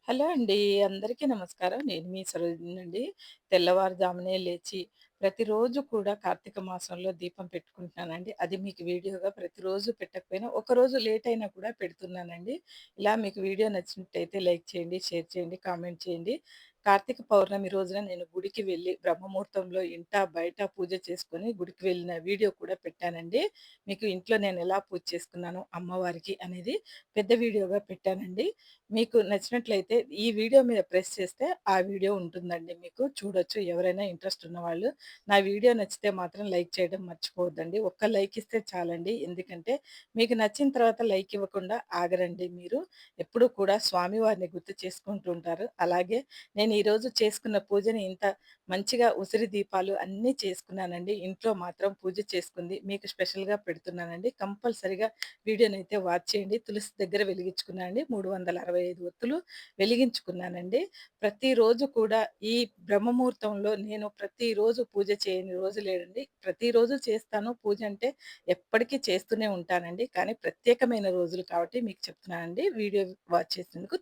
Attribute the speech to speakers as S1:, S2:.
S1: Hello అండి. అందరికీ నమస్కారం. నేను మీ సరోజినండి. తెల్లవారుజామునే లేచి ప్రతిరోజు కూడా కార్తీక మాసంలో దీపం పెట్టుకుంటున్నానండి. అది మీకు వీడియోగా ప్రతిరోజు పెట్టకపోయినా, ఒకరోజు లేట్ అయినా కూడా పెడుతున్నానండి. ఇలా మీకు వీడియో నచ్చినట్టయితే లైక్ చేయండి, షేర్ చేయండి, కామెంట్ చేయండి. కార్తీక పౌర్ణమి రోజున నేను గుడికి వెళ్లి బ్రహ్మముహూర్తంలో ఇంటా, బయట పూజ చేసుకొని గుడికి వెళ్ళిన వీడియో కూడా పెట్టానండి. మీకు ఇంట్లో నేను ఎలా పూజ చేసుకున్నాను అమ్మవారికి అనేది పెద్ద వీడియోగా పెట్టానండి. మీకు నచ్చినట్లయితే ఈ వీడియో మీద ప్రెస్ చేస్తే ఆ వీడియో ఉంటుందండి మీకు. చూడొచ్చు ఎవరైనా ఇంట్రెస్ట్ ఉన్నవాళ్ళు. నా వీడియో నచ్చితే మాత్రం లైక్ చేయడం మర్చిపోవద్దండి. ఒక్క లైక్ ఇస్తే చాలండి. ఎందుకంటే మీకు నచ్చిన తర్వాత లైక్ ఇవ్వకుండా ఆగరండి మీరు. ఎప్పుడూ కూడా స్వామివారిని గుర్తు చేసుకుంటూ ఉంటారు. అలాగే నేను ఈరోజు చేసుకున్న పూజని ఇంత మంచిగా ఉసిరి దీపాలు అన్నీ చేసుకున్నానండి. ఇంట్లో మాత్రం పూజ చేసుకుంది మీకు స్పెషల్‌గా పెడుతున్నానండి. కంపల్సరీగా వీడియోనైతే వాచ్ చేయండి. తులసి దగ్గర వెలిగించుకున్నానండి. 365 ఒత్తులు వెలిగించుకున్నానండి. ప్రతిరోజు కూడా ఈ బ్రహ్మముహూర్తంలో నేను ప్రతిరోజు పూజ చేయని రోజు లేదండి. ప్రతిరోజు చేస్తాను. పూజ అంటే ఎప్పటికీ చేస్తూనే ఉంటానండి. కానీ ప్రత్యేకమైన రోజులు కాబట్టి మీకు చెప్తున్నానండి. వీడియో వాచ్ చేసినందుకు